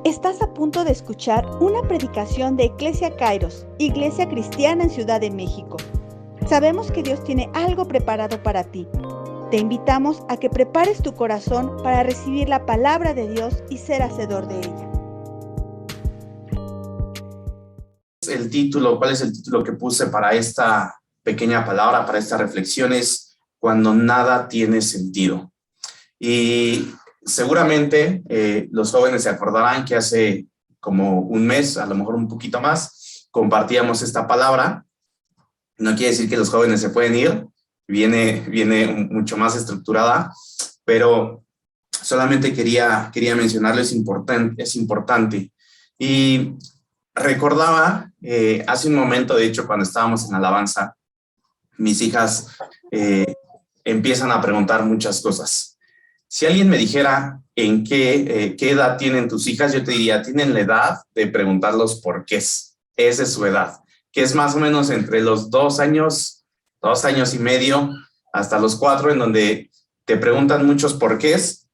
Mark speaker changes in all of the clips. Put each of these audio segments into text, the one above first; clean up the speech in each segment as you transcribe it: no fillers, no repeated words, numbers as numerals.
Speaker 1: Estás a punto de escuchar una predicación de Iglesia Kairos, Iglesia Cristiana en Ciudad de México. Sabemos que Dios tiene algo preparado para ti. Te invitamos a que prepares tu corazón para recibir la palabra de Dios y ser hacedor de ella.
Speaker 2: ¿Cuál es el título que puse para esta pequeña palabra, para esta reflexión? Es cuando nada tiene sentido. Y seguramente los jóvenes se acordarán que hace como un mes, a lo mejor un poquito más, compartíamos esta palabra. No quiere decir que los jóvenes se pueden ir, viene mucho más estructurada, pero solamente quería mencionarlo, es importante. Y recordaba hace un momento, de hecho, cuando estábamos en alabanza, mis hijas empiezan a preguntar muchas cosas. Si alguien me dijera en qué edad tienen tus hijas, yo te diría, tienen la edad de preguntarlos por qué es. Esa es su edad, que es más o menos entre los 2 años y medio, hasta los 4, en donde te preguntan muchos por qué es.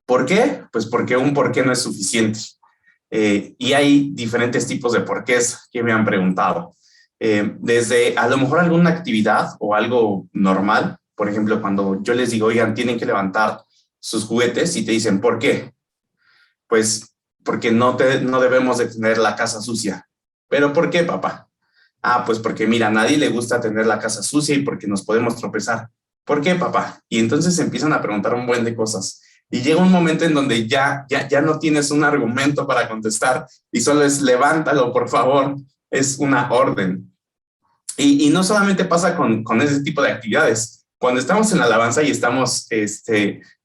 Speaker 2: ¿Por qué? Pues porque un por qué no es suficiente. Y hay diferentes tipos de porqués que me han preguntado. Desde a lo mejor alguna actividad o algo normal. Por ejemplo, cuando yo les digo, oigan, tienen que levantar sus juguetes y te dicen, ¿por qué? Pues porque no debemos de tener la casa sucia. ¿Pero por qué, papá? Pues porque mira, a nadie le gusta tener la casa sucia y porque nos podemos tropezar. ¿Por qué, papá? Y entonces empiezan a preguntar un buen de cosas. Y llega un momento en donde ya no tienes un argumento para contestar y solo es levántalo, por favor. Es una orden. Y no solamente pasa con ese tipo de actividades. Cuando estamos en la alabanza y estamos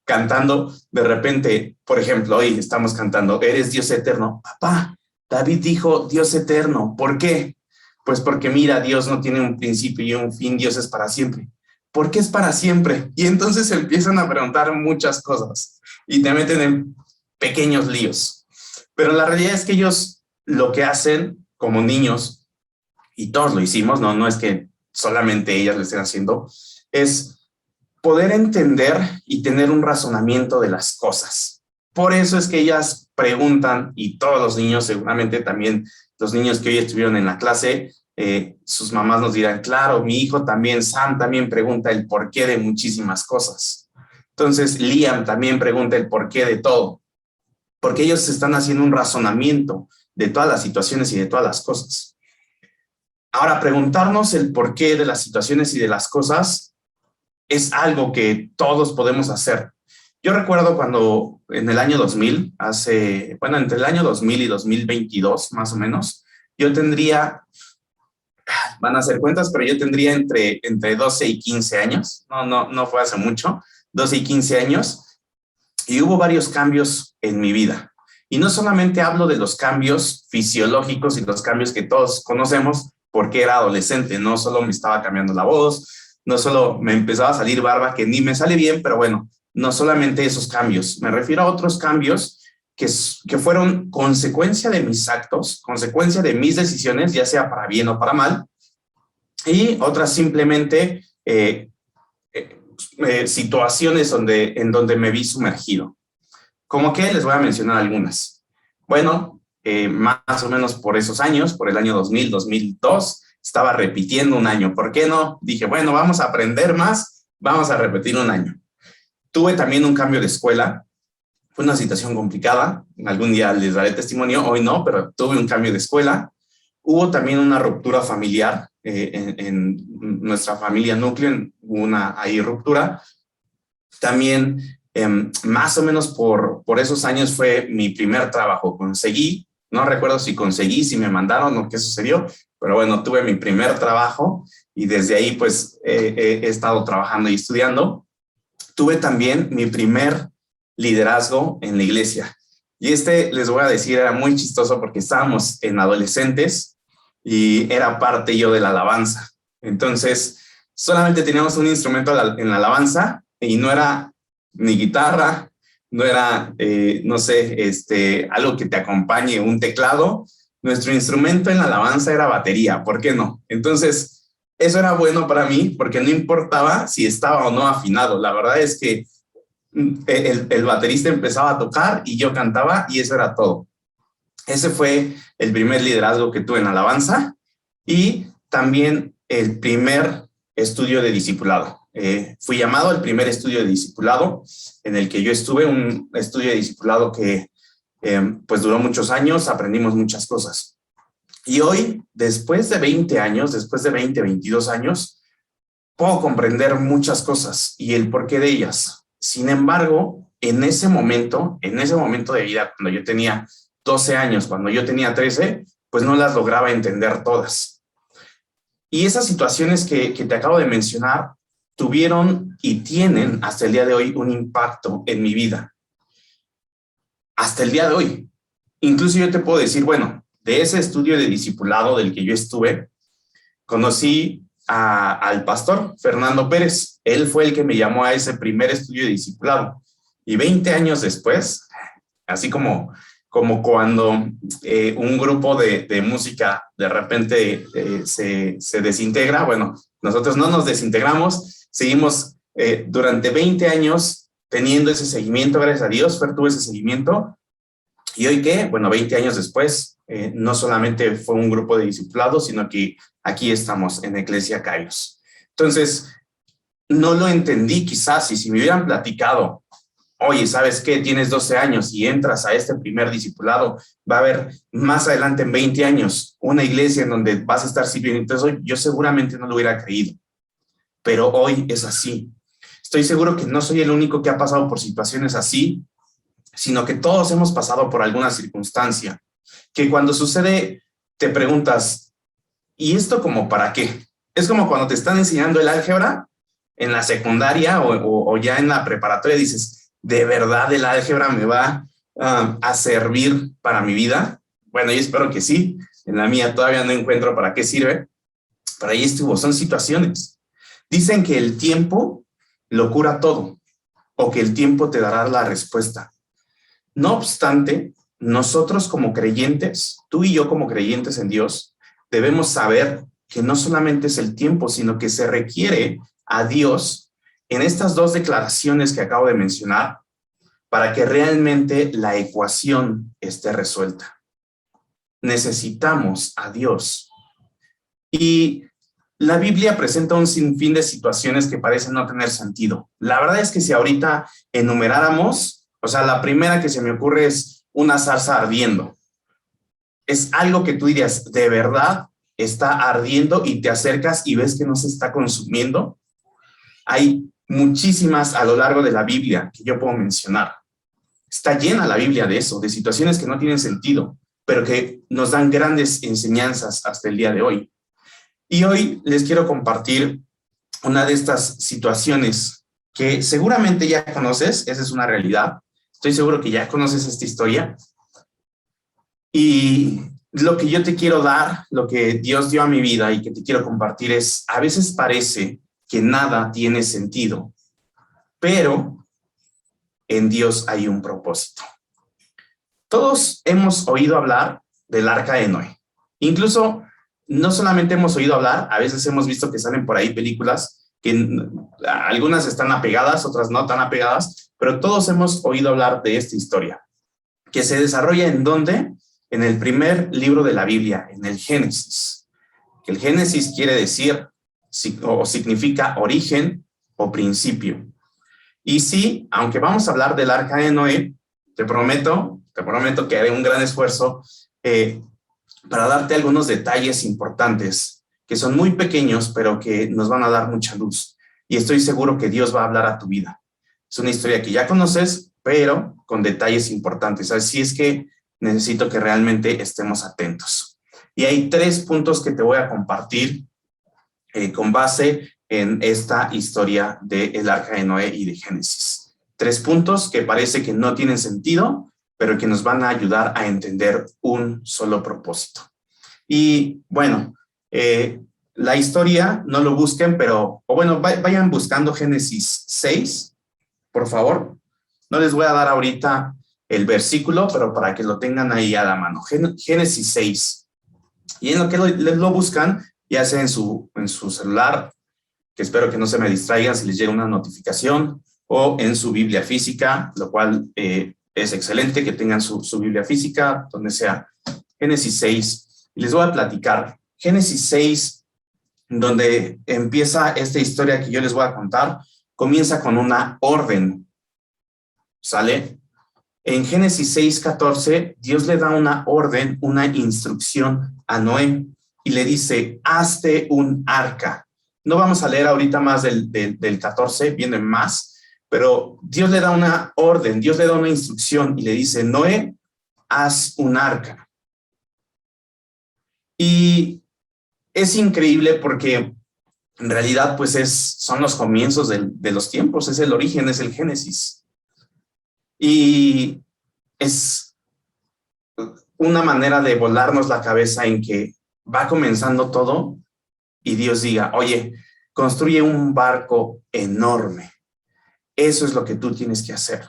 Speaker 2: cantando, de repente, por ejemplo, hoy estamos cantando, eres Dios eterno. Papá, David dijo Dios eterno. ¿Por qué? Pues porque mira, Dios no tiene un principio y un fin, Dios es para siempre. ¿Por qué es para siempre? Y entonces empiezan a preguntar muchas cosas y te meten en pequeños líos. Pero la realidad es que ellos lo que hacen como niños, y todos lo hicimos, no es que solamente ellas lo estén haciendo, es poder entender y tener un razonamiento de las cosas. Por eso es que ellas preguntan, y todos los niños, seguramente también los niños que hoy estuvieron en la clase, sus mamás nos dirán, claro, mi hijo también, Sam también pregunta el porqué de muchísimas cosas. Entonces, Liam también pregunta el porqué de todo, porque ellos están haciendo un razonamiento de todas las situaciones y de todas las cosas. Ahora, preguntarnos el porqué de las situaciones y de las cosas es algo que todos podemos hacer. Yo recuerdo cuando en el año 2000, entre el año 2000 y 2022, más o menos, yo tendría, van a hacer cuentas, pero yo tendría entre 12 y 15 años. No fue hace mucho, 12 y 15 años. Y hubo varios cambios en mi vida. Y no solamente hablo de los cambios fisiológicos y los cambios que todos conocemos porque era adolescente. No solo me estaba cambiando la voz, no solo me empezaba a salir barba, que ni me sale bien, pero bueno, no solamente esos cambios. Me refiero a otros cambios que fueron consecuencia de mis actos, consecuencia de mis decisiones, ya sea para bien o para mal, y otras simplemente situaciones en donde me vi sumergido. ¿Cómo que? Les voy a mencionar algunas. Bueno, más o menos por esos años, por el año 2000, 2002, estaba repitiendo un año. ¿Por qué no? Dije, bueno, vamos a aprender más, vamos a repetir un año. Tuve también un cambio de escuela. Fue una situación complicada. Algún día les daré testimonio, hoy no, pero tuve un cambio de escuela. Hubo también una ruptura familiar en nuestra familia núcleo, hubo una ruptura. También, más o menos por esos años fue mi primer trabajo. No recuerdo si me mandaron o qué sucedió, pero bueno, tuve mi primer trabajo y desde ahí pues he estado trabajando y estudiando. Tuve también mi primer liderazgo en la iglesia. Y les voy a decir, era muy chistoso porque estábamos en adolescentes y era parte yo de la alabanza. Entonces, solamente teníamos un instrumento en la alabanza y no era ni guitarra, no era, algo que te acompañe, un teclado. Nuestro instrumento en la alabanza era batería, ¿por qué no? Entonces, eso era bueno para mí porque no importaba si estaba o no afinado. La verdad es que el baterista empezaba a tocar y yo cantaba y eso era todo. Ese fue el primer liderazgo que tuve en alabanza y también el primer estudio de discipulado. Fui llamado al primer estudio de discipulado en el que yo estuve, un estudio de discipulado que pues duró muchos años, aprendimos muchas cosas. Y hoy, después de 20 años, después de 22 años, puedo comprender muchas cosas y el porqué de ellas. Sin embargo, en ese momento de vida, cuando yo tenía 12 años, cuando yo tenía 13, pues no las lograba entender todas. Y esas situaciones que te acabo de mencionar tuvieron y tienen hasta el día de hoy un impacto en mi vida. Hasta el día de hoy. Incluso yo te puedo decir, bueno, de ese estudio de discipulado del que yo estuve, conocí al pastor Fernando Pérez. Él fue el que me llamó a ese primer estudio de discipulado. Y 20 años después, así como cuando un grupo de música de repente se desintegra, bueno, nosotros no nos desintegramos, seguimos durante 20 años teniendo ese seguimiento, gracias a Dios, Fer tuvo ese seguimiento. ¿Y hoy qué? Bueno, 20 años después, no solamente fue un grupo de discipulados, sino que aquí estamos en Iglesia Kairos. Entonces, no lo entendí quizás, y si me hubieran platicado, oye, ¿sabes qué? Tienes 12 años y entras a este primer discipulado, va a haber más adelante en 20 años una iglesia en donde vas a estar sirviendo. Entonces, yo seguramente no lo hubiera creído, pero hoy es así. Estoy seguro que no soy el único que ha pasado por situaciones así, sino que todos hemos pasado por alguna circunstancia, que cuando sucede te preguntas, ¿y esto como para qué? Es como cuando te están enseñando el álgebra en la secundaria o ya en la preparatoria, dices, ¿de verdad el álgebra me va a servir para mi vida? Bueno, yo espero que sí. En la mía todavía no encuentro para qué sirve, pero ahí estuvo, son situaciones. Dicen que el tiempo lo cura todo, o que el tiempo te dará la respuesta. No obstante, nosotros como creyentes, tú y yo como creyentes en Dios, debemos saber que no solamente es el tiempo, sino que se requiere a Dios en estas dos declaraciones que acabo de mencionar para que realmente la ecuación esté resuelta. Necesitamos a Dios. Y la Biblia presenta un sinfín de situaciones que parecen no tener sentido. La verdad es que si ahorita enumeráramos, o sea, la primera que se me ocurre es una zarza ardiendo. Es algo que tú dirías, ¿de verdad está ardiendo? Y te acercas y ves que no se está consumiendo. Hay muchísimas a lo largo de la Biblia que yo puedo mencionar. Está llena la Biblia de eso, de situaciones que no tienen sentido, pero que nos dan grandes enseñanzas hasta el día de hoy. Y hoy les quiero compartir una de estas situaciones que seguramente ya conoces, esa es una realidad. Estoy seguro que ya conoces esta historia. Y lo que yo te quiero dar, lo que Dios dio a mi vida y que te quiero compartir es, a veces parece que nada tiene sentido, pero en Dios hay un propósito. Todos hemos oído hablar del Arca de Noé. Incluso, no solamente hemos oído hablar, a veces hemos visto que salen por ahí películas que algunas están apegadas, otras no tan apegadas, pero todos hemos oído hablar de esta historia, que se desarrolla ¿en dónde? En el primer libro de la Biblia, en el Génesis. Que el Génesis quiere decir, o significa origen o principio. Y sí, aunque vamos a hablar del Arca de Noé, te prometo que haré un gran esfuerzo para darte algunos detalles importantes, que son muy pequeños, pero que nos van a dar mucha luz. Y estoy seguro que Dios va a hablar a tu vida. Es una historia que ya conoces, pero con detalles importantes. Así es que necesito que realmente estemos atentos. Y hay 3 puntos que te voy a compartir con base en esta historia del Arca de Noé y de Génesis. 3 puntos que parece que no tienen sentido, pero que nos van a ayudar a entender un solo propósito. Y bueno, la historia, no lo busquen, pero, o bueno, vayan buscando Génesis 6, por favor. No les voy a dar ahorita el versículo, pero para que lo tengan ahí a la mano. Génesis 6. Y en lo que lo buscan, ya sea en su celular, que espero que no se me distraigan si les llega una notificación, o en su Biblia física, lo cual es excelente que tengan su Biblia física, donde sea Génesis 6. Y les voy a platicar Génesis 6, donde empieza esta historia que yo les voy a contar, comienza con una orden, ¿sale? En Génesis 6:14, Dios le da una orden, una instrucción a Noé y le dice, hazte un arca. No vamos a leer ahorita más del 14, viene más, pero Dios le da una orden, Dios le da una instrucción y le dice, Noé, haz un arca. Y es increíble porque en realidad pues son los comienzos de los tiempos, es el origen, es el Génesis. Y es una manera de volarnos la cabeza en que va comenzando todo y Dios diga, oye, construye un barco enorme. Eso es lo que tú tienes que hacer.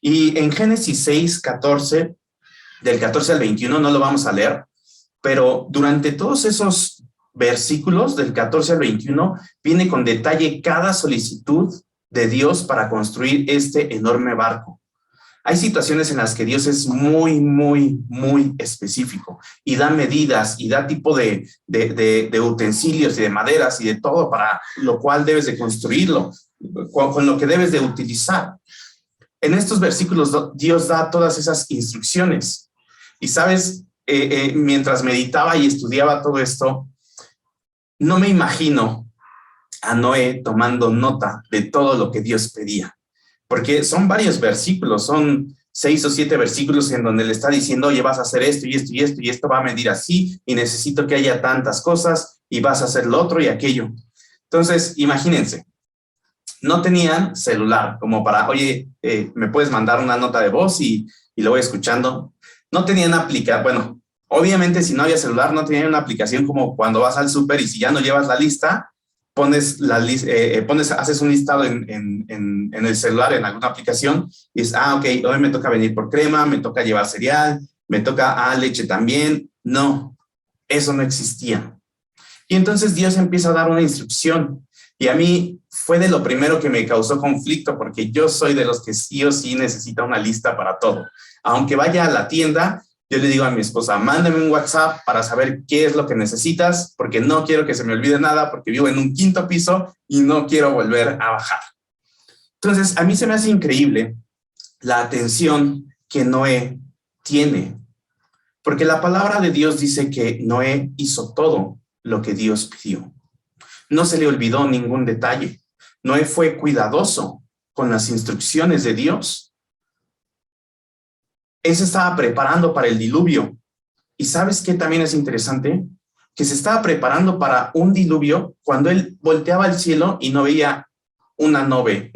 Speaker 2: Y en Génesis 6:14, del 14 al 21, no lo vamos a leer, pero durante todos esos versículos, del 14 al 21, viene con detalle cada solicitud de Dios para construir este enorme barco. Hay situaciones en las que Dios es muy, muy, muy específico y da medidas y da tipo de utensilios y de maderas y de todo para lo cual debes de construirlo, con lo que debes de utilizar. En estos versículos Dios da todas esas instrucciones. Y sabes, mientras meditaba y estudiaba todo esto, no me imagino a Noé tomando nota de todo lo que Dios pedía. Porque son varios versículos, son 6 o 7 versículos en donde le está diciendo, oye, vas a hacer esto y esto y esto, y esto va a medir así, y necesito que haya tantas cosas, y vas a hacer lo otro y aquello. Entonces, imagínense, no tenían celular como para, oye, me puedes mandar una nota de voz y lo voy escuchando. No tenían aplicación, bueno, obviamente si no había celular, no tenían una aplicación como cuando vas al súper y si ya no llevas la lista, haces un listado en el celular, en alguna aplicación, y es, ok, hoy me toca venir por crema, me toca llevar cereal, me toca leche también. No, eso no existía. Y entonces Dios empieza a dar una instrucción, y a mí fue de lo primero que me causó conflicto, porque yo soy de los que sí o sí necesita una lista para todo. Aunque vaya a la tienda, yo le digo a mi esposa, mándame un WhatsApp para saber qué es lo que necesitas, porque no quiero que se me olvide nada, porque vivo en un 5º piso y no quiero volver a bajar. Entonces, a mí se me hace increíble la atención que Noé tiene, porque la palabra de Dios dice que Noé hizo todo lo que Dios pidió. No se le olvidó ningún detalle. Noé fue cuidadoso con las instrucciones de Dios. Él se estaba preparando para el diluvio. ¿Y sabes qué también es interesante? Que se estaba preparando para un diluvio cuando él volteaba al cielo y no veía una nube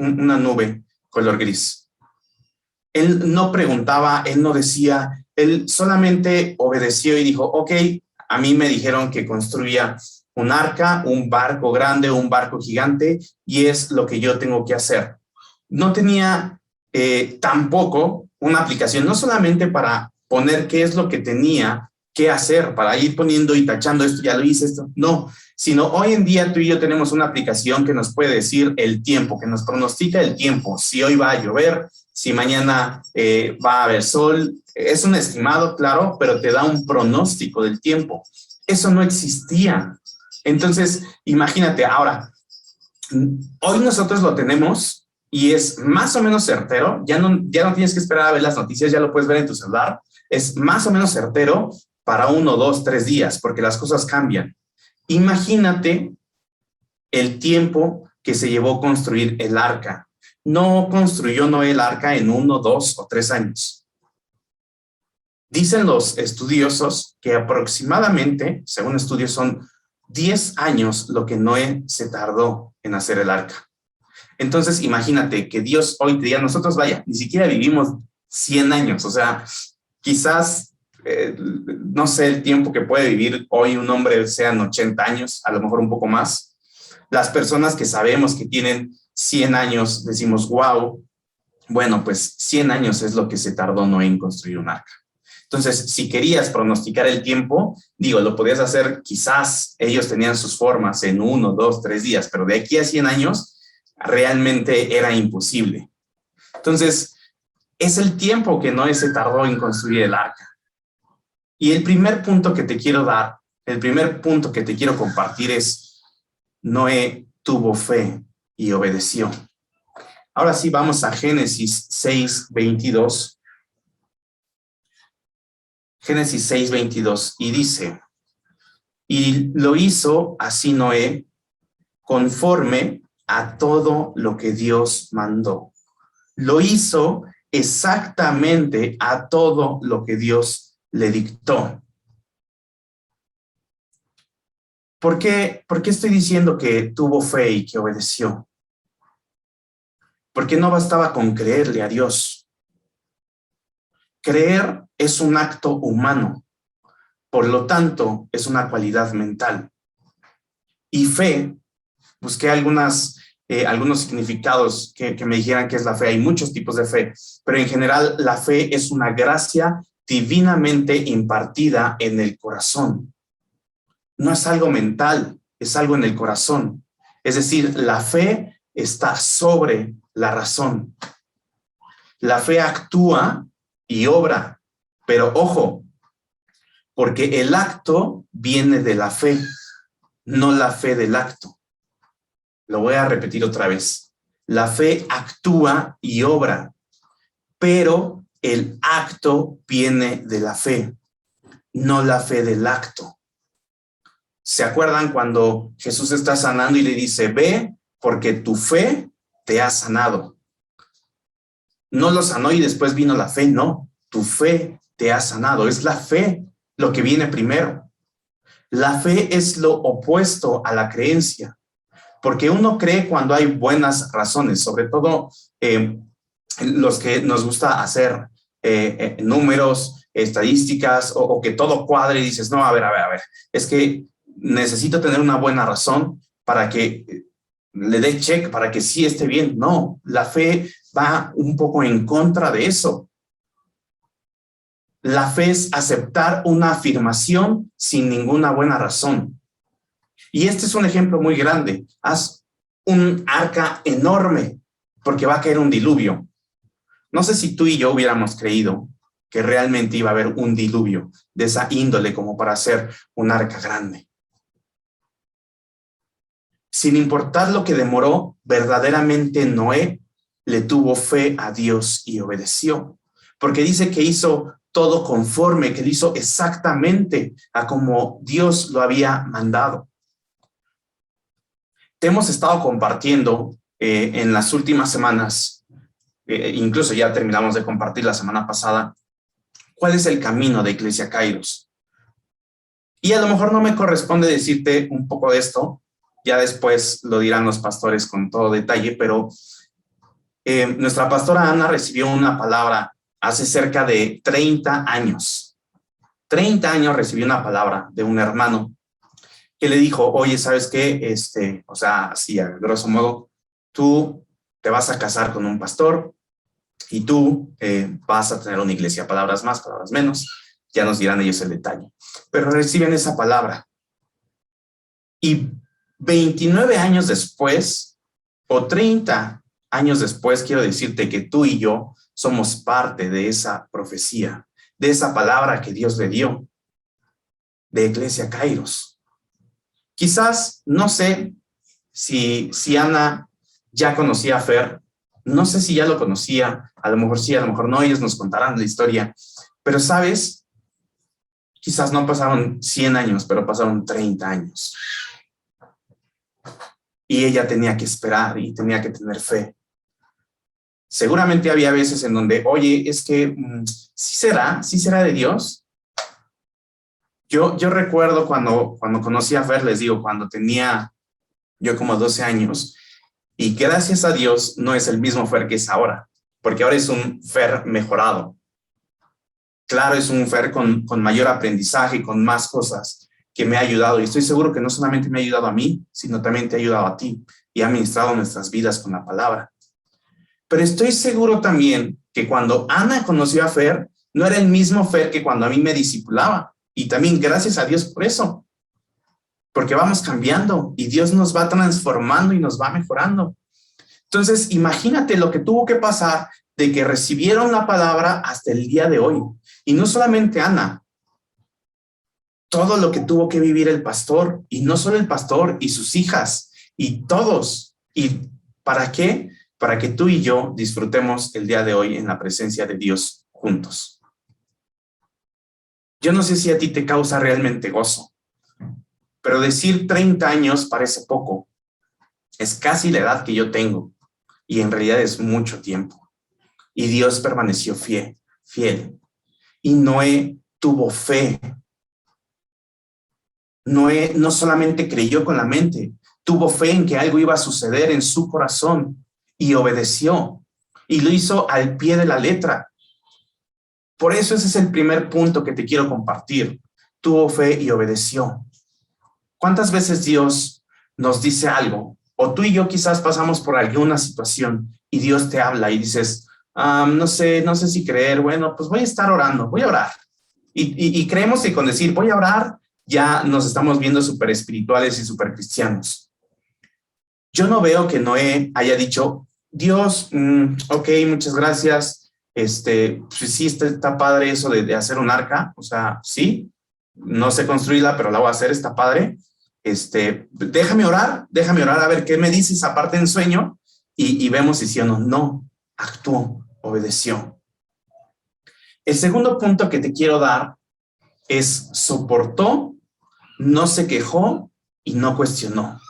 Speaker 2: color gris. Él no preguntaba, él no decía, él solamente obedeció y dijo, ok, a mí me dijeron que construya un arca, un barco grande, un barco gigante, y es lo que yo tengo que hacer. No tenía tampoco una aplicación, no solamente para poner qué es lo que tenía que hacer, para ir poniendo y tachando esto, ya lo hice esto, no, sino hoy en día tú y yo tenemos una aplicación que nos puede decir el tiempo, que nos pronostica el tiempo, si hoy va a llover, si mañana va a haber sol, es un estimado, claro, pero te da un pronóstico del tiempo. Eso no existía. Entonces, imagínate, ahora, hoy nosotros lo tenemos y es más o menos certero, ya no tienes que esperar a ver las noticias, ya lo puedes ver en tu celular, es más o menos certero para 1, 2, 3 días, porque las cosas cambian. Imagínate el tiempo que se llevó construir el arca. No construyó Noé el arca en 1, 2 o 3 años. Dicen los estudiosos que aproximadamente, según estudios, son 10 años lo que Noé se tardó en hacer el arca. Entonces, imagínate que Dios hoy te diga, nosotros, vaya, ni siquiera vivimos 100 años, o sea, quizás, no sé, el tiempo que puede vivir hoy un hombre sean 80 años, a lo mejor un poco más. Las personas que sabemos que tienen 100 años, decimos, wow, bueno, pues 100 años es lo que se tardó Noé en construir un arca. Entonces, si querías pronosticar el tiempo, digo, lo podías hacer, quizás ellos tenían sus formas en 1, 2, 3 días, pero de aquí a 100 años, realmente era imposible. Entonces, es el tiempo que Noé se tardó en construir el arca. Y el primer punto que te quiero dar, el primer punto que te quiero compartir es: Noé tuvo fe y obedeció. Ahora sí, vamos a Génesis 6:22. Génesis 6:22, y dice: y lo hizo así Noé, conforme a todo lo que Dios mandó. Lo hizo exactamente a todo lo que Dios le dictó. ¿Por qué estoy diciendo que tuvo fe y que obedeció? Porque no bastaba con creerle a Dios. Creer es un acto humano, por lo tanto, es una cualidad mental. Y fe, busqué algunos significados que me dijeran qué es la fe. Hay muchos tipos de fe, pero en general la fe es una gracia divinamente impartida en el corazón. No es algo mental, es algo en el corazón. Es decir, la fe está sobre la razón. La fe actúa y obra, pero ojo, porque el acto viene de la fe, no la fe del acto. Lo voy a repetir otra vez. La fe actúa y obra, pero el acto viene de la fe, no la fe del acto. ¿Se acuerdan cuando Jesús está sanando y le dice: ve, porque tu fe te ha sanado? No lo sanó y después vino la fe, no. Tu fe te ha sanado. Es la fe lo que viene primero. La fe es lo opuesto a la creencia, porque uno cree cuando hay buenas razones, sobre todo los que nos gusta hacer números, estadísticas, o que todo cuadre y dices: no, a ver, es que necesito tener una buena razón para que le dé check, para que sí esté bien. No, la fe va un poco en contra de eso. La fe es aceptar una afirmación sin ninguna buena razón. Y este es un ejemplo muy grande. Haz un arca enorme porque va a caer un diluvio. No sé si tú y yo hubiéramos creído que realmente iba a haber un diluvio de esa índole como para hacer un arca grande. Sin importar lo que demoró, verdaderamente Noé le tuvo fe a Dios y obedeció. Porque dice que hizo todo conforme, que lo hizo exactamente a como Dios lo había mandado. Te hemos estado compartiendo en las últimas semanas, incluso ya terminamos de compartir la semana pasada, cuál es el camino de Iglesia Kairos. Y a lo mejor no me corresponde decirte un poco de esto, ya después lo dirán los pastores con todo detalle, pero nuestra pastora Ana recibió una palabra hace cerca de 30 años. 30 años recibió una palabra de un hermano que le dijo: oye, ¿sabes qué? O sea, así a grosso modo, tú te vas a casar con un pastor y tú vas a tener una iglesia. Palabras más, palabras menos, ya nos dirán ellos el detalle. Pero reciben esa palabra. Y 29 años después, o 30 años después, quiero decirte que tú y yo somos parte de esa profecía, de esa palabra que Dios le dio, de Iglesia Kairos. Quizás, no sé si Ana ya conocía a Fer, no sé si ya lo conocía, a lo mejor sí, a lo mejor no, ellos nos contarán la historia, pero ¿sabes? Quizás no pasaron 100 años, pero pasaron 30 años. Y ella tenía que esperar y tenía que tener fe. Seguramente había veces en donde, oye, es que ¿sí será de Dios? Yo recuerdo cuando conocí a Fer, les digo, cuando tenía yo como 12 años, y gracias a Dios no es el mismo Fer que es ahora, porque ahora es un Fer mejorado. Claro, es un Fer con mayor aprendizaje, con más cosas que me ha ayudado, y estoy seguro que no solamente me ha ayudado a mí, sino también te ha ayudado a ti, y ha ministrado nuestras vidas con la palabra. Pero estoy seguro también que cuando Ana conoció a Fer, no era el mismo Fer que cuando a mí me discipulaba. Y también gracias a Dios por eso. Porque vamos cambiando y Dios nos va transformando y nos va mejorando. Entonces, imagínate lo que tuvo que pasar de que recibieron la palabra hasta el día de hoy. Y no solamente Ana, todo lo que tuvo que vivir el pastor, y no solo el pastor y sus hijas, y todos. ¿Y para qué? Para que tú y yo disfrutemos el día de hoy en la presencia de Dios juntos. Yo no sé si a ti te causa realmente gozo, pero decir 30 años parece poco. Es casi la edad que yo tengo, y en realidad es mucho tiempo. Y Dios permaneció fiel. Y Noé tuvo fe. Noé no solamente creyó con la mente, tuvo fe en que algo iba a suceder en su corazón y obedeció. Y lo hizo al pie de la letra. Por eso ese es el primer punto que te quiero compartir. Tuvo fe y obedeció. ¿Cuántas veces Dios nos dice algo? O tú y yo quizás pasamos por alguna situación y Dios te habla y dices, no sé si creer, bueno, pues voy a estar orando, voy a orar. Y creemos que con decir voy a orar, ya nos estamos viendo súper espirituales y súper cristianos. Yo no veo que Noé haya dicho, Dios, ok, muchas gracias, pues sí, está padre eso de hacer un arca, o sea, sí, no sé construirla, pero la voy a hacer, está padre. Déjame orar a ver qué me dices aparte en sueño y vemos si sí o no. No, actuó, obedeció. El segundo punto que te quiero dar es soportó, no se quejó y no cuestionó.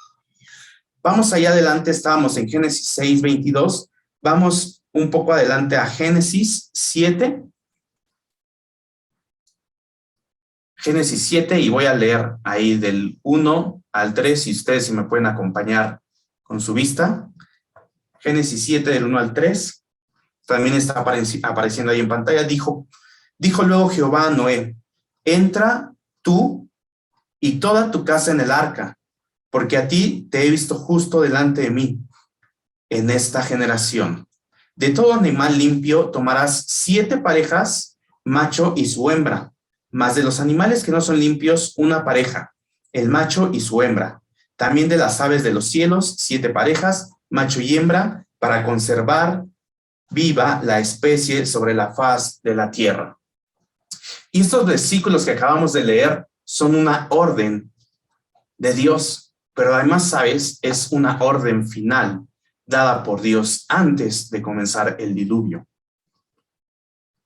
Speaker 2: Vamos allá adelante, estábamos en Génesis 6:22, vamos un poco adelante a Génesis 7. Génesis 7 y voy a leer ahí del 1 al 3 y ustedes si me pueden acompañar con su vista. Génesis 7 del 1 al 3. También está apareciendo ahí en pantalla. Dijo luego Jehová a Noé, entra tú y toda tu casa en el arca, porque a ti te he visto justo delante de mí en esta generación. De todo animal limpio tomarás 7 parejas, macho y su hembra. Mas de los animales que no son limpios, una pareja, el macho y su hembra. También de las aves de los cielos, 7 parejas, macho y hembra, para conservar viva la especie sobre la faz de la tierra. Y estos versículos que acabamos de leer son una orden de Dios, pero además, ¿sabes? Es una orden final dada por Dios antes de comenzar el diluvio.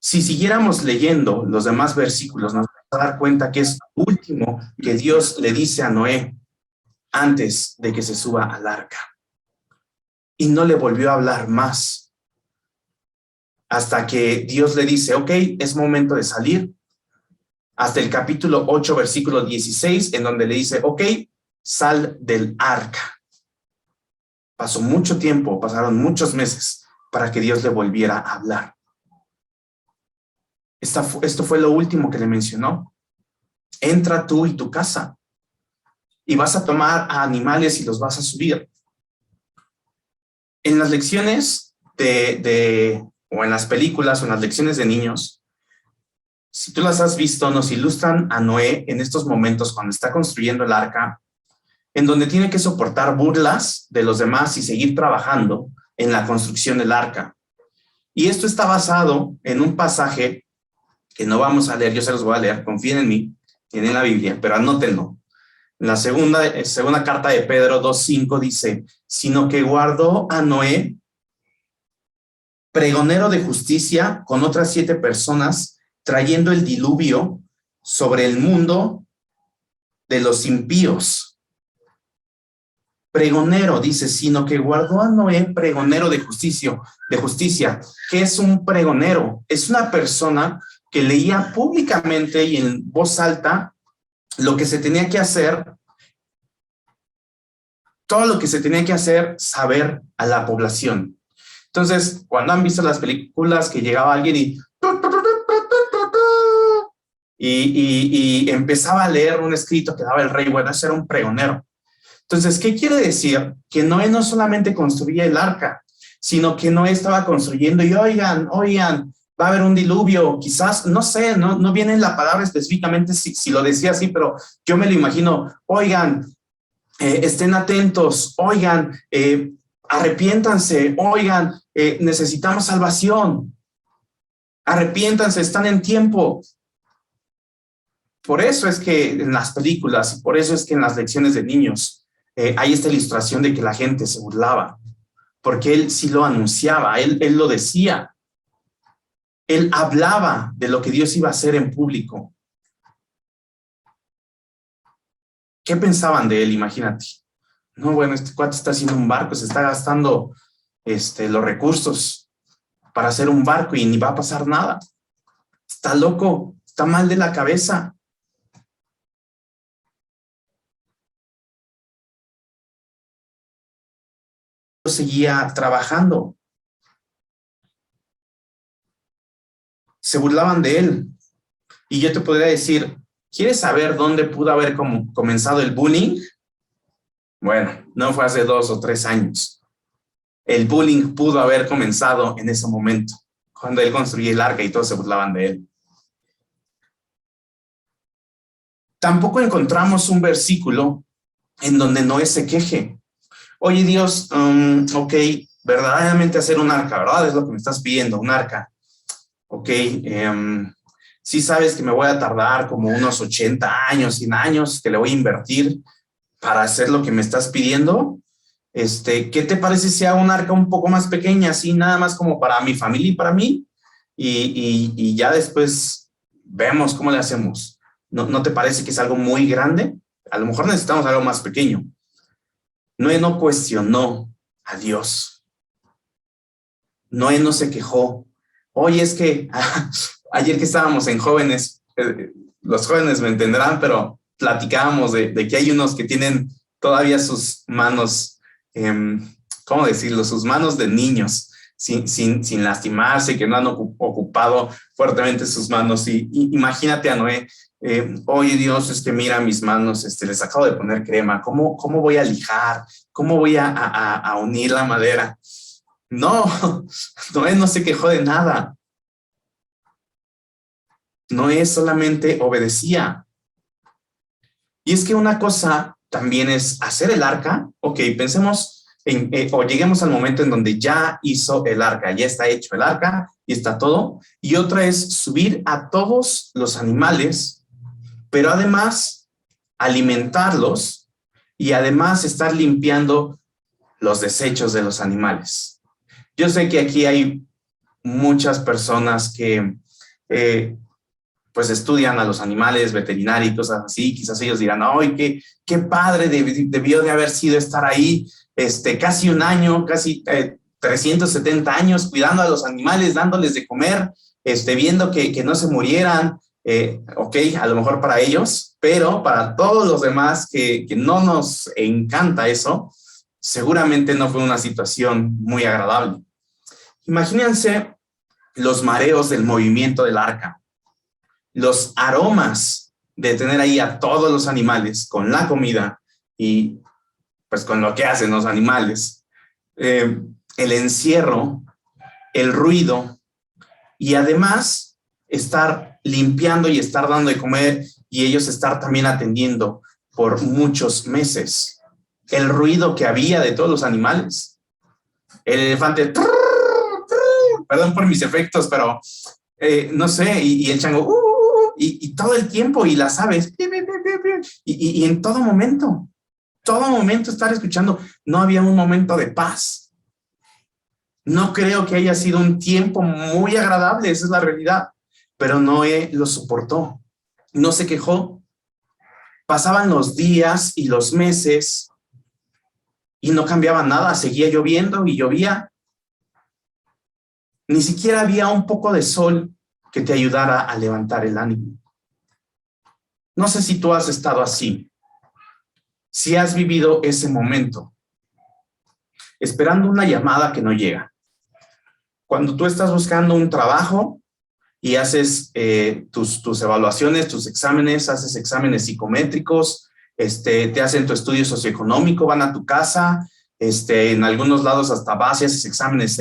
Speaker 2: Si siguiéramos leyendo los demás versículos, nos vamos a dar cuenta que es lo último que Dios le dice a Noé antes de que se suba al arca. Y no le volvió a hablar más. Hasta que Dios le dice, ok, es momento de salir. Hasta el capítulo 8, versículo 16, en donde le dice, ok, sal del arca. Pasó mucho tiempo, pasaron muchos meses para que Dios le volviera a hablar. Esto fue lo último que le mencionó. Entra tú y tu casa y vas a tomar a animales y los vas a subir. En las lecciones o en las películas o en las lecciones de niños, si tú las has visto, nos ilustran a Noé en estos momentos cuando está construyendo el arca, en donde tiene que soportar burlas de los demás y seguir trabajando en la construcción del arca. Y esto está basado en un pasaje que no vamos a leer, yo se los voy a leer, confíen en mí, tienen la Biblia, pero anótenlo. En la segunda carta de Pedro 2:5 dice, sino que guardó a Noé, pregonero de justicia, con otras 7 personas, trayendo el diluvio sobre el mundo de los impíos. Pregonero, dice, sino que guardó a Noé pregonero de justicia. ¿Qué es un pregonero? Es una persona que leía públicamente y en voz alta lo que se tenía que hacer, todo lo que se tenía que hacer, saber a la población. Entonces, cuando han visto las películas que llegaba alguien y empezaba a leer un escrito que daba el rey, bueno, ese era un pregonero. Entonces, ¿qué quiere decir? Que Noé no solamente construía el arca, sino que Noé estaba construyendo y oigan, va a haber un diluvio, quizás, no sé, no viene la palabra específicamente si lo decía así, pero yo me lo imagino, oigan, estén atentos, oigan, arrepiéntanse, oigan, necesitamos salvación. Arrepiéntanse, están en tiempo. Por eso es que en las películas, y por eso es que en las lecciones de niños, hay esta ilustración de que la gente se burlaba, porque él sí lo anunciaba, él lo decía. Él hablaba de lo que Dios iba a hacer en público. ¿Qué pensaban de él? Imagínate. No, bueno, este cuate está haciendo un barco, se está gastando los recursos para hacer un barco y ni va a pasar nada. Está loco, está mal de la cabeza. Seguía trabajando. Se burlaban de él. Y yo te podría decir, ¿quieres saber dónde pudo haber comenzado el bullying? Bueno, no fue hace 2 o 3 años. El bullying pudo haber comenzado en ese momento, cuando él construyó el arca y todos se burlaban de él. Tampoco encontramos un versículo en donde Noé se queje. Oye Dios, ok, verdaderamente hacer un arca, ¿verdad? Es lo que me estás pidiendo, un arca. Ok, sí sabes que me voy a tardar como unos 80 años, 100 años, que le voy a invertir para hacer lo que me estás pidiendo. ¿Qué te parece si hago un arca un poco más pequeña, así nada más como para mi familia y para mí? Y ya después vemos cómo le hacemos. ¿No te parece que es algo muy grande? A lo mejor necesitamos algo más pequeño. Noé no cuestionó a Dios. Noé no se quejó. Oye, es que ayer que estábamos en jóvenes, los jóvenes me entenderán, pero platicábamos de que hay unos que tienen todavía sus manos, ¿cómo decirlo? Sus manos de niños, sin lastimarse, que no han ocupado fuertemente sus manos. Y imagínate a Noé, oye Dios, mira mis manos, les acabo de poner crema, ¿cómo voy a lijar? ¿Cómo voy a unir la madera? No, Noé no se quejó de nada. Noé solamente obedecía. Y es que una cosa también es hacer el arca. Ok, pensemos o lleguemos al momento en donde ya hizo el arca, ya está hecho el arca y está todo. Y otra es subir a todos los animales, pero además alimentarlos y además estar limpiando los desechos de los animales. Yo sé que aquí hay muchas personas que pues estudian a los animales, veterinarios y cosas así. Quizás ellos dirán, ¡ay, qué padre debió de haber sido estar ahí casi un año, casi 370 años cuidando a los animales, dándoles de comer, viendo que no se murieran! Ok, a lo mejor para ellos, pero para todos los demás que no nos encanta eso, seguramente no fue una situación muy agradable. Imagínense los mareos del movimiento del arca, los aromas de tener ahí a todos los animales con la comida y pues con lo que hacen los animales, el encierro, el ruido y además estar limpiando y estar dando de comer y ellos estar también atendiendo por muchos meses. El ruido que había de todos los animales. El elefante, perdón por mis efectos, pero no sé, y el chango, y todo el tiempo, y las aves, y en todo momento estar escuchando. No había un momento de paz. No creo que haya sido un tiempo muy agradable, esa es la realidad, pero Noé lo soportó, no se quejó. Pasaban los días y los meses y no cambiaba nada, seguía lloviendo y llovía. Ni siquiera había un poco de sol que te ayudara a levantar el ánimo. No sé si tú has estado así, si has vivido ese momento, esperando una llamada que no llega. Cuando tú estás buscando un trabajo y haces tus evaluaciones, tus exámenes, haces exámenes psicométricos, te hacen tu estudio socioeconómico, van a tu casa, en algunos lados hasta vas y haces exámenes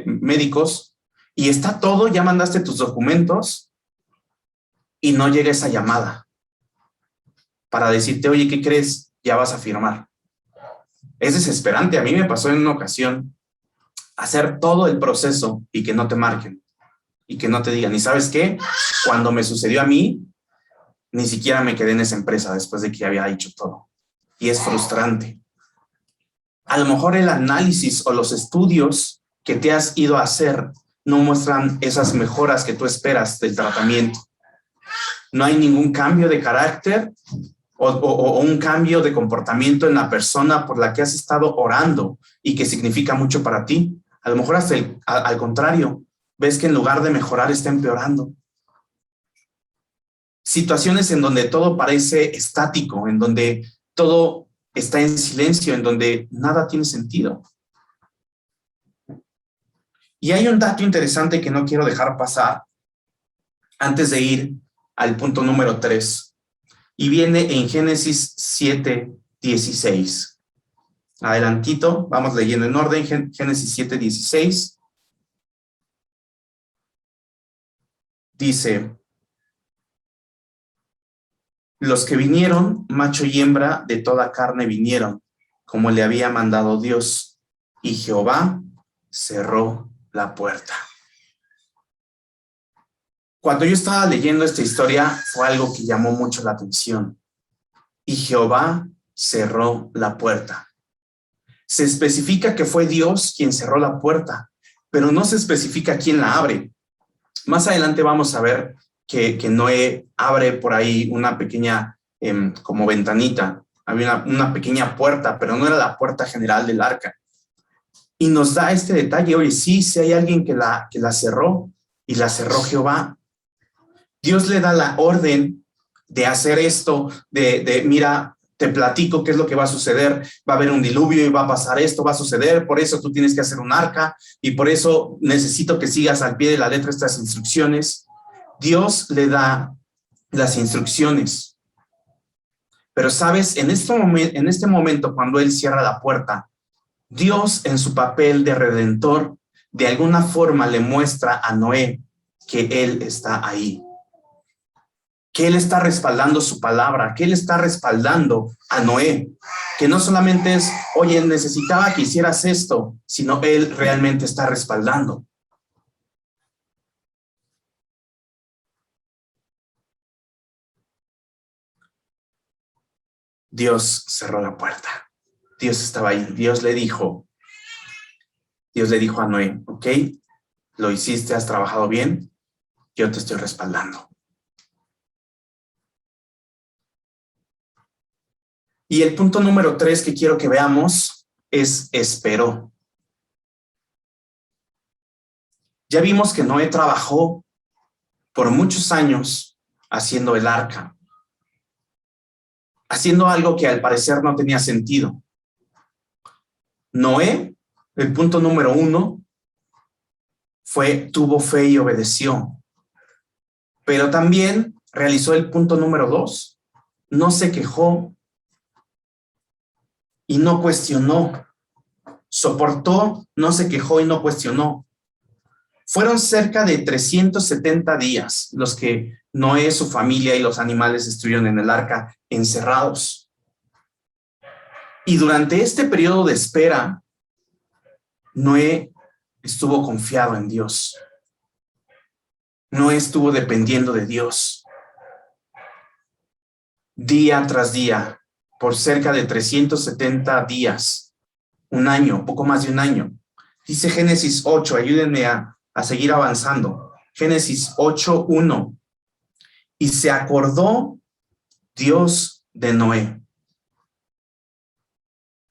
Speaker 2: médicos, y está todo, ya mandaste tus documentos y no llega esa llamada para decirte, oye, ¿qué crees? Ya vas a firmar. Es desesperante. A mí me pasó en una ocasión hacer todo el proceso y que no te marquen y que no te digan. ¿Y sabes qué? Cuando me sucedió a mí, ni siquiera me quedé en esa empresa después de que había hecho todo. Y es frustrante. A lo mejor el análisis o los estudios que te has ido a hacer no muestran esas mejoras que tú esperas del tratamiento. No hay ningún cambio de carácter o un cambio de comportamiento en la persona por la que has estado orando y que significa mucho para ti. A lo mejor hasta al contrario, ves que en lugar de mejorar está empeorando. Situaciones en donde todo parece estático, en donde todo está en silencio, en donde nada tiene sentido. Y hay un dato interesante que no quiero dejar pasar antes de ir al punto número 3. Y viene en Génesis 7:16. Adelantito, vamos leyendo en orden. Génesis 7:16. Dice: los que vinieron, macho y hembra de toda carne vinieron, como le había mandado Dios, y Jehová cerró la puerta. Cuando yo estaba leyendo esta historia, fue algo que llamó mucho la atención. Y Jehová cerró la puerta. Se especifica que fue Dios quien cerró la puerta, pero no se especifica quién la abre. Más adelante vamos a ver que Noé abre por ahí una pequeña como ventanita. Había una pequeña puerta, pero no era la puerta general del arca. Y nos da este detalle: oye, sí hay alguien que la cerró, y la cerró Jehová. Dios le da la orden de hacer esto, mira, te platico qué es lo que va a suceder, va a haber un diluvio y va a pasar esto, va a suceder, por eso tú tienes que hacer un arca y por eso necesito que sigas al pie de la letra estas instrucciones. Dios le da las instrucciones. Pero sabes, en este momento, cuando Él cierra la puerta, Dios, en su papel de redentor, de alguna forma le muestra a Noé que Él está ahí, que Él está respaldando su palabra, que Él está respaldando a Noé, que no solamente es, oye, necesitaba que hicieras esto, sino Él realmente está respaldando. Dios cerró la puerta. Dios estaba ahí. Dios le dijo a Noé: ok, lo hiciste, has trabajado bien, yo te estoy respaldando. Y el punto número 3 que quiero que veamos es esperó. Ya vimos que Noé trabajó por muchos años haciendo el arca, haciendo algo que al parecer no tenía sentido. Noé, el punto número 1, tuvo fe y obedeció. Pero también realizó el punto número 2. No se quejó y no cuestionó. Soportó, no se quejó y no cuestionó. Fueron cerca de 370 días los que Noé, su familia y los animales estuvieron en el arca encerrados. Y durante este periodo de espera, Noé estuvo confiado en Dios. Noé estuvo dependiendo de Dios. Día tras día, por cerca de 370 días, un año, poco más de un año. Dice Génesis 8, ayúdenme a seguir avanzando. Génesis 8:1. Y se acordó Dios de Noé.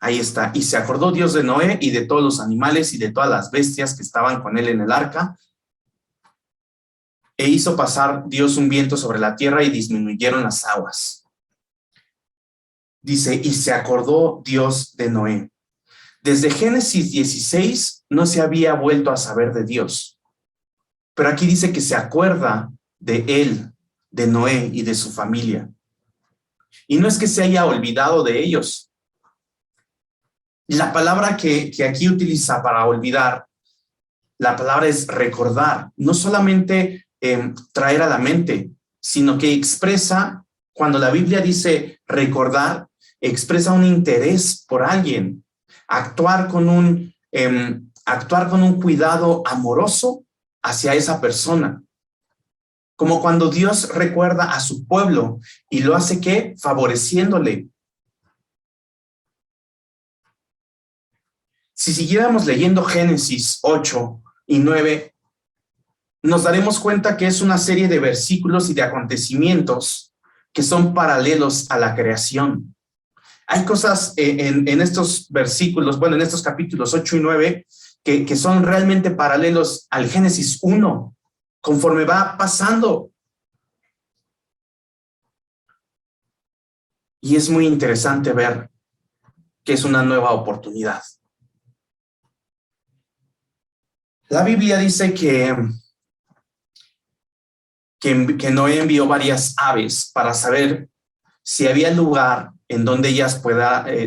Speaker 2: Ahí está. Y se acordó Dios de Noé y de todos los animales y de todas las bestias que estaban con él en el arca. E hizo pasar Dios un viento sobre la tierra y disminuyeron las aguas. Dice, y se acordó Dios de Noé. Desde Génesis 16 no se había vuelto a saber de Dios. Pero aquí dice que se acuerda de él, de Noé y de su familia. Y no es que se haya olvidado de ellos. La palabra que aquí utiliza para olvidar, la palabra es recordar. No solamente traer a la mente, sino que expresa, cuando la Biblia dice recordar, expresa un interés por alguien. actuar con un cuidado amoroso hacia esa persona. Como cuando Dios recuerda a su pueblo y lo hace, ¿qué? Favoreciéndole. Si siguiéramos leyendo Génesis 8 y 9, nos daremos cuenta que es una serie de versículos y de acontecimientos que son paralelos a la creación. Hay cosas en estos versículos, bueno, en estos capítulos 8 y 9, que son realmente paralelos al Génesis 1, conforme va pasando. Y es muy interesante ver que es una nueva oportunidad. La Biblia dice que Noé envió varias aves para saber si había lugar en donde ellas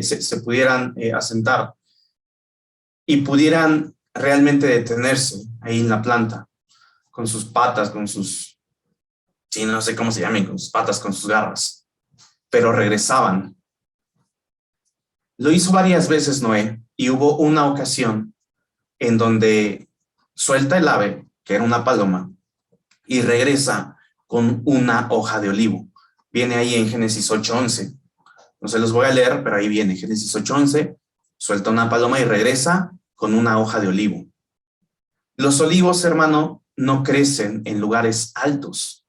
Speaker 2: se pudieran asentar y pudieran realmente detenerse ahí en la planta, con sus patas, sí, no sé cómo se llaman, con sus patas, con sus garras, pero regresaban. Lo hizo varias veces Noé, y hubo una ocasión en donde suelta el ave, que era una paloma, y regresa con una hoja de olivo. Viene ahí en Génesis 8:11. No se los voy a leer, pero ahí viene Génesis 8:11. Suelta una paloma y regresa con una hoja de olivo. Los olivos, hermano, no crecen en lugares altos.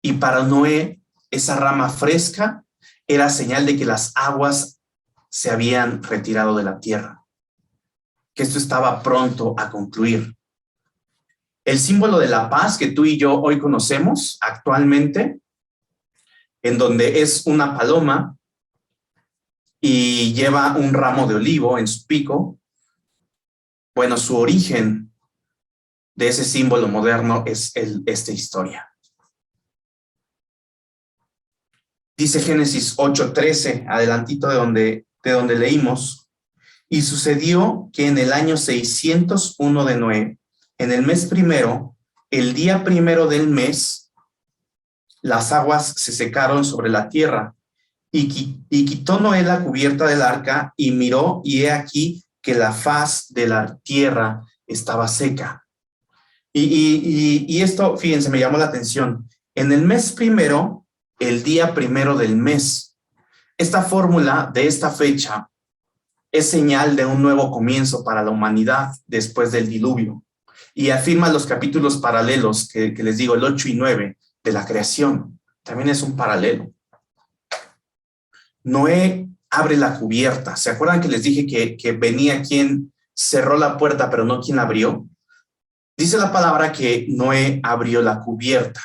Speaker 2: Y para Noé, esa rama fresca era señal de que las aguas se habían retirado de la tierra, que esto estaba pronto a concluir. El símbolo de la paz que tú y yo hoy conocemos actualmente, en donde es una paloma y lleva un ramo de olivo en su pico, bueno, su origen de ese símbolo moderno es esta historia. Dice Génesis 8:13, adelantito de donde leímos, y sucedió que en el año 601 de Noé, en el mes primero, el día primero del mes, las aguas se secaron sobre la tierra, y quitó Noé la cubierta del arca, y miró, y he aquí que la faz de la tierra estaba seca. Y esto, fíjense, me llamó la atención. En el mes primero, el día primero del mes. Esta fórmula de esta fecha es señal de un nuevo comienzo para la humanidad después del diluvio. Y afirma los capítulos paralelos que les digo, el 8 y 9 de la creación. También es un paralelo. Noé abre la cubierta. ¿Se acuerdan que les dije que venía quien cerró la puerta, pero no quien la abrió? Dice la palabra que Noé abrió la cubierta.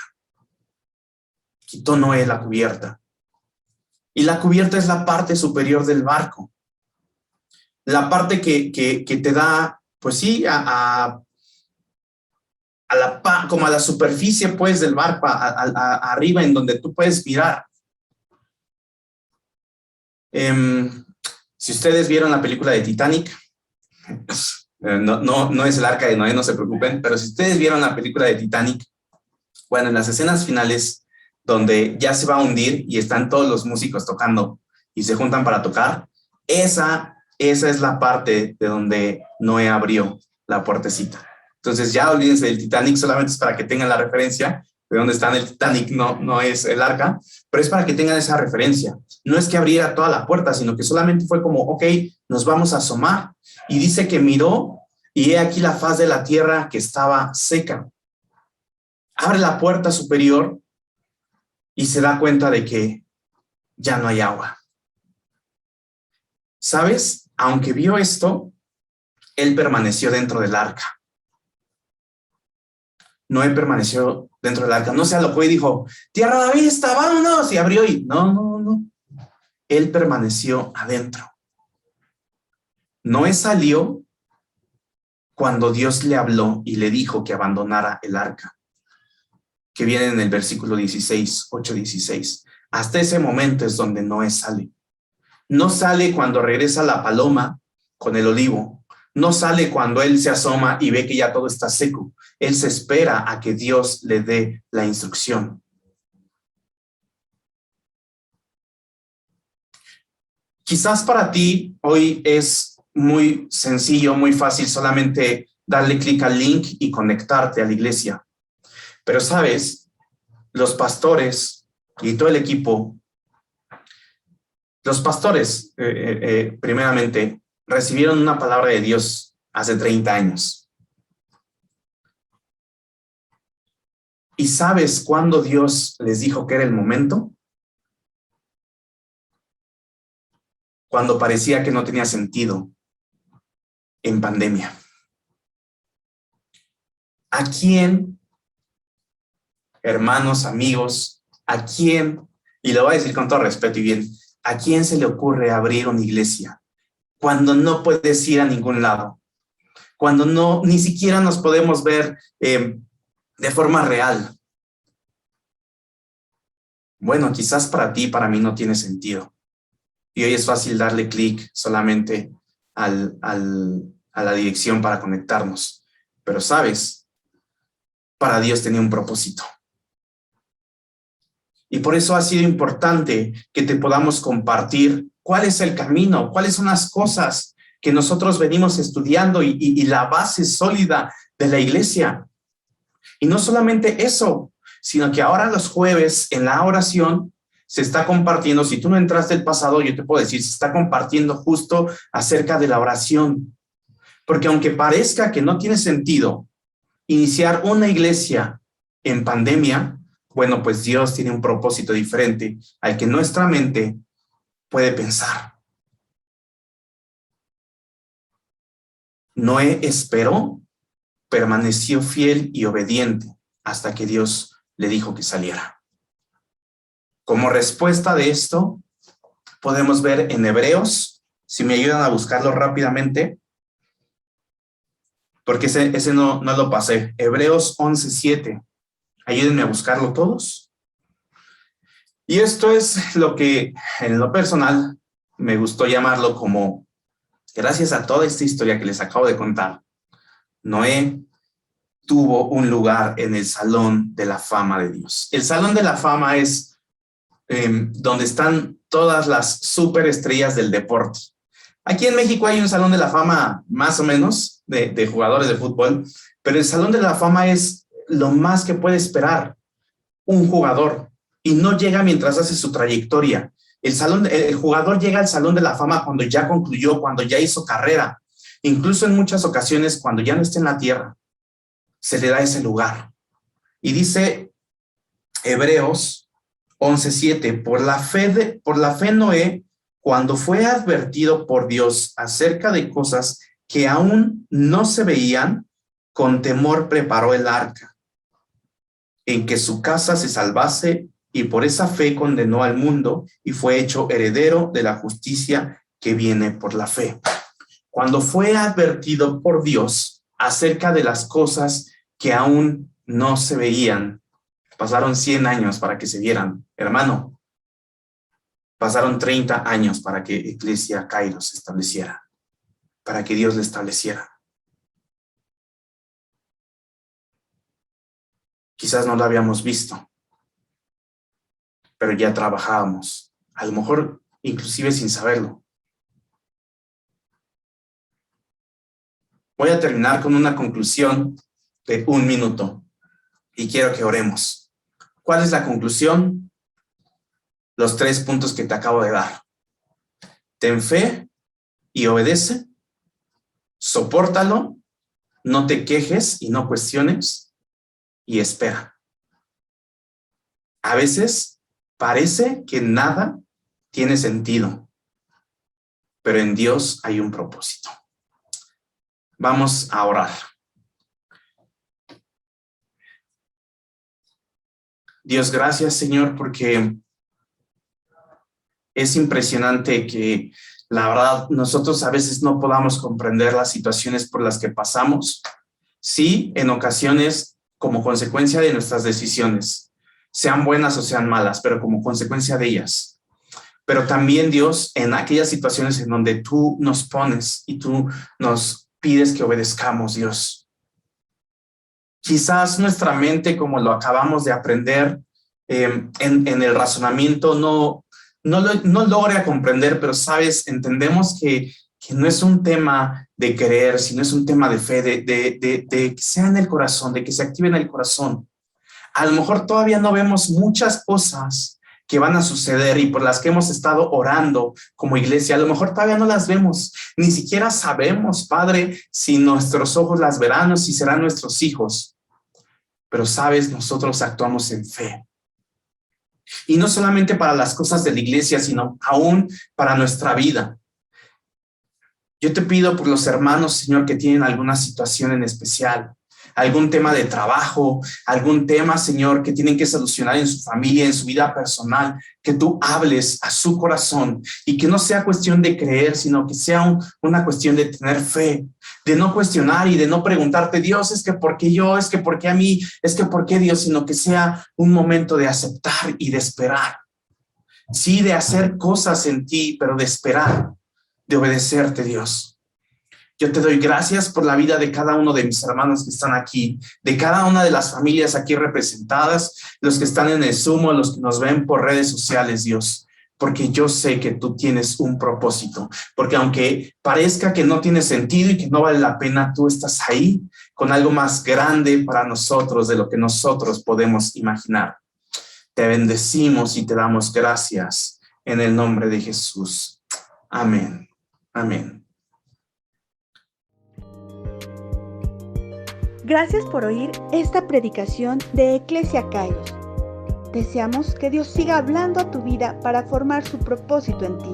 Speaker 2: Quitó Noé la cubierta. Y la cubierta es la parte superior del barco. La parte que te da, pues sí, como a la superficie, pues, del barco, arriba, en donde tú puedes mirar. Si ustedes vieron la película de Titanic, no es el arca de Noé, no se preocupen, pero si ustedes vieron la película de Titanic, bueno, en las escenas finales donde ya se va a hundir y están todos los músicos tocando y se juntan para tocar, esa es la parte de donde Noé abrió la puertecita. Entonces ya olvídense del Titanic, solamente es para que tengan la referencia de dónde está en el Titanic, no es el arca, pero es para que tengan esa referencia. No es que abriera toda la puerta, sino que solamente fue como, ok, nos vamos a asomar. Y dice que miró y he aquí la faz de la tierra que estaba seca. Abre la puerta superior y se da cuenta de que ya no hay agua. ¿Sabes? Aunque vio esto, él permaneció dentro del arca. Noé permaneció dentro del arca. No se alocó y dijo, tierra a la vista, vámonos. Y abrió y no. Él permaneció adentro. Noé salió cuando Dios le habló y le dijo que abandonara el arca, que viene en el versículo 16, 8:16. Hasta ese momento es donde Noé sale. No sale cuando regresa la paloma con el olivo. No sale cuando él se asoma y ve que ya todo está seco. Él se espera a que Dios le dé la instrucción. Quizás para ti hoy es muy sencillo, muy fácil, solamente darle clic al link y conectarte a la iglesia. Pero sabes, los pastores y todo el equipo, los pastores, primeramente, recibieron una palabra de Dios hace 30 años. ¿Y sabes cuándo Dios les dijo que era el momento? Cuando parecía que no tenía sentido, en pandemia. ¿A quién, hermanos, amigos, a quién, y lo voy a decir con todo respeto y bien, a quién se le ocurre abrir una iglesia cuando no puedes ir a ningún lado? Cuando no, ni siquiera nos podemos ver de forma real. Bueno, quizás para ti, para mí no tiene sentido. Y hoy es fácil darle clic solamente a la dirección para conectarnos. Pero sabes, para Dios tenía un propósito. Y por eso ha sido importante que te podamos compartir cuál es el camino, cuáles son las cosas que nosotros venimos estudiando y la base sólida de la iglesia. Y no solamente eso, sino que ahora los jueves en la oración se está compartiendo, si tú no entraste el pasado, yo te puedo decir, se está compartiendo justo acerca de la oración. Porque aunque parezca que no tiene sentido iniciar una iglesia en pandemia, bueno, pues Dios tiene un propósito diferente al que nuestra mente puede pensar. Noé esperó, permaneció fiel y obediente hasta que Dios le dijo que saliera. Como respuesta de esto, podemos ver en Hebreos, si me ayudan a buscarlo rápidamente, porque ese no lo pasé. Hebreos 11:7. Ayúdenme a buscarlo todos. Y esto es lo que en lo personal me gustó llamarlo como, gracias a toda esta historia que les acabo de contar, Noé tuvo un lugar en el Salón de la Fama de Dios. El Salón de la Fama es donde están todas las superestrellas del deporte. Aquí en México hay un Salón de la Fama más o menos de jugadores de fútbol, pero el Salón de la Fama es lo más que puede esperar un jugador y no llega mientras hace su trayectoria. El jugador llega al Salón de la Fama cuando ya concluyó, cuando ya hizo carrera, incluso en muchas ocasiones cuando ya no está en la tierra, se le da ese lugar. Y dice Hebreos 11:7, por la fe Noé, cuando fue advertido por Dios acerca de cosas que aún no se veían, con temor preparó el arca, en que su casa se salvase, y por esa fe condenó al mundo y fue hecho heredero de la justicia que viene por la fe. Cuando fue advertido por Dios acerca de las cosas que aún no se veían, pasaron 100 años para que se vieran. Hermano, pasaron 30 años para que Iglesia Kairos se estableciera, para que Dios le estableciera. Quizás no lo habíamos visto, pero ya trabajábamos, a lo mejor inclusive sin saberlo. Voy a terminar con una conclusión de 1 minuto y quiero que oremos. ¿Cuál es la conclusión? Los 3 puntos que te acabo de dar. Ten fe y obedece. Sopórtalo. No te quejes y no cuestiones. Y espera. A veces parece que nada tiene sentido, pero en Dios hay un propósito. Vamos a orar. Dios, gracias, Señor, porque es impresionante que, la verdad, nosotros a veces no podamos comprender las situaciones por las que pasamos. Sí, en ocasiones, como consecuencia de nuestras decisiones, sean buenas o sean malas, pero como consecuencia de ellas. Pero también, Dios, en aquellas situaciones en donde tú nos pones y tú nos pides que obedezcamos, Dios. Quizás nuestra mente, como lo acabamos de aprender, en el razonamiento no logre comprender, pero sabes, entendemos que que no es un tema de creer, sino es un tema de fe, de que sea en el corazón, de que se active en el corazón. A lo mejor todavía no vemos muchas cosas que van a suceder y por las que hemos estado orando como iglesia. A lo mejor todavía no las vemos, ni siquiera sabemos, Padre, si nuestros ojos las verán o si serán nuestros hijos. Pero sabes, nosotros actuamos en fe. Y no solamente para las cosas de la iglesia, sino aún para nuestra vida. Yo te pido por los hermanos, Señor, que tienen alguna situación en especial, algún tema de trabajo, algún tema, Señor, que tienen que solucionar en su familia, en su vida personal, que tú hables a su corazón y que no sea cuestión de creer, sino que sea una cuestión de tener fe, de no cuestionar y de no preguntarte, Dios, es que ¿por qué yo? Es que ¿por qué a mí? Es que ¿por qué Dios? Sino que sea un momento de aceptar y de esperar. Sí, de hacer cosas en ti, pero de esperar, de obedecerte, Dios. Yo te doy gracias por la vida de cada uno de mis hermanos que están aquí, de cada una de las familias aquí representadas, los que están en el Zoom, los que nos ven por redes sociales, Dios, porque yo sé que tú tienes un propósito, porque aunque parezca que no tiene sentido y que no vale la pena, tú estás ahí con algo más grande para nosotros de lo que nosotros podemos imaginar. Te bendecimos y te damos gracias en el nombre de Jesús. Amén. Amén.
Speaker 1: Gracias por oír esta predicación de Iglesia Kairos. Deseamos que Dios siga hablando a tu vida para formar su propósito en ti.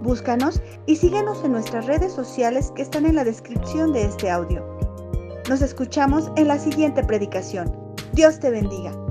Speaker 1: Búscanos y síguenos en nuestras redes sociales que están en la descripción de este audio. Nos escuchamos en la siguiente predicación. Dios te bendiga.